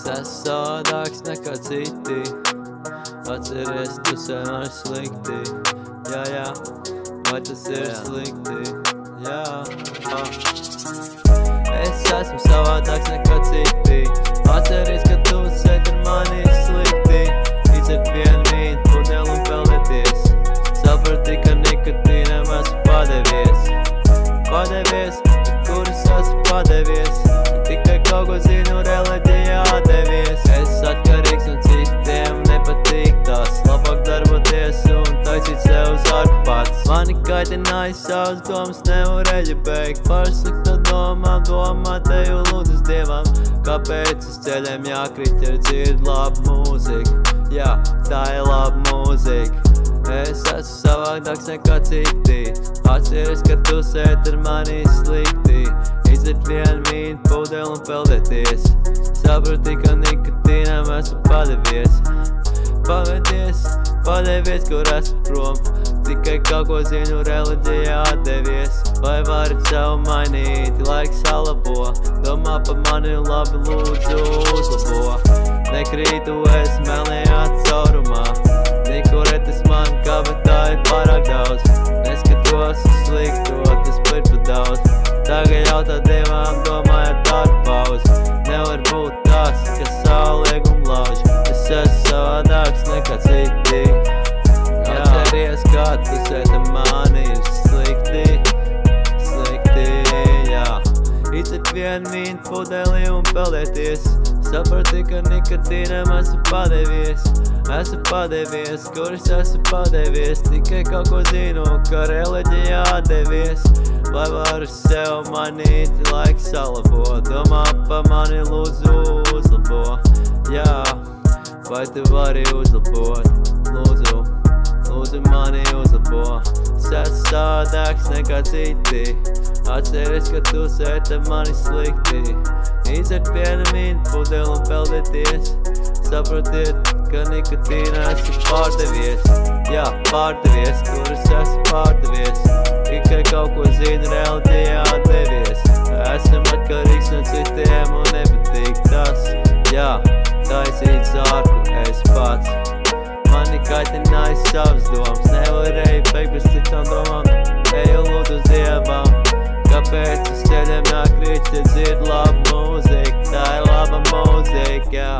esmu savādāks nekā citi. Atceries, tu sen vari slikti. Jā, vai tas ir slikti? Jā. Es esmu savādāks nekā citi. Atceries, ka tu sen ar mani slikti. Izdzert vienu vīnu pudeli un peldēties. Saprati, ka nikotīnam esmu padevies. Padevies, kur es esmu padevies. Tikai kaut ko zinu, reliģijā devies. Es atkarīgs no citiem, nepatīk tās. Labāk darboties un taisīt sev uz ārku pats. Mani kaitināja savas domas, nevarēju beigt. Par slikto domām, domātēju lūdzas dievam. Kāpēc uz ceļiem jākrīt, ja dzird labu mūziku? Jā, tā ir laba mūzika. Es esmu savādāks nekā citi. Atceries, ka tu sēd ar mani slikti. Izdzert vienu vīnu pudeli un peldēties. Saprati, ka nikotīnam esmu padevies. Padevies, kur esmu prom. Tikai kaut ko zinu, reliģijā devies. Vai vari sev mainīt, laiks salabo. Domā par mani un labi lūdzu uzlabo. Nekrītu es melnajā caurumā. Nikuretes man kabatā ir pārāk daudz. Neskatos uz slikto, tas ir par daudz. Tagad jautā dievam, domājot tādu pauzi. Nevar būt tās, kas savu liegumu lauž. Es esmu savādāks nekā citi. Atceries, kā tu sēd ar mani slikti. Slikti, jā. Izdzert vienu vīnu pudeli un peldēties. Saprati, ka nikotīnam esmu padevies. Esmu padevies, kur es esmu padevies. Tikai kaut ko zinu, ka reliģijā devies. Vai varu sev mainīt, laiks salabo. Domā par mani lūdzu uzlabo. Jā, vai tu vari uzlabot? Lūdzu mani uzlabo. Es esmu savādāks nekā citi. Atceries, ka tu sēd ar mani slikti. Izdzert vienu vīnu pudeli un peldēties. Saprotiet, ka nikotīnā esmu pārdevies. Jā, pārdevies, kur es esmu pārdevies. Tikai kaut ko zinu, reliģijā devies. Esmu atkarīgs no citiem un nepatīk tas. Jā, taisīt zārku es pats. Mani kaitināja savas domas. Nevarēju beigt bez citām domām. Eju lūdzu uz dievam. Kāpēc uz ceļiem jākrīt, ja dzird labu mūziku? Tā ir laba mūzika, jā.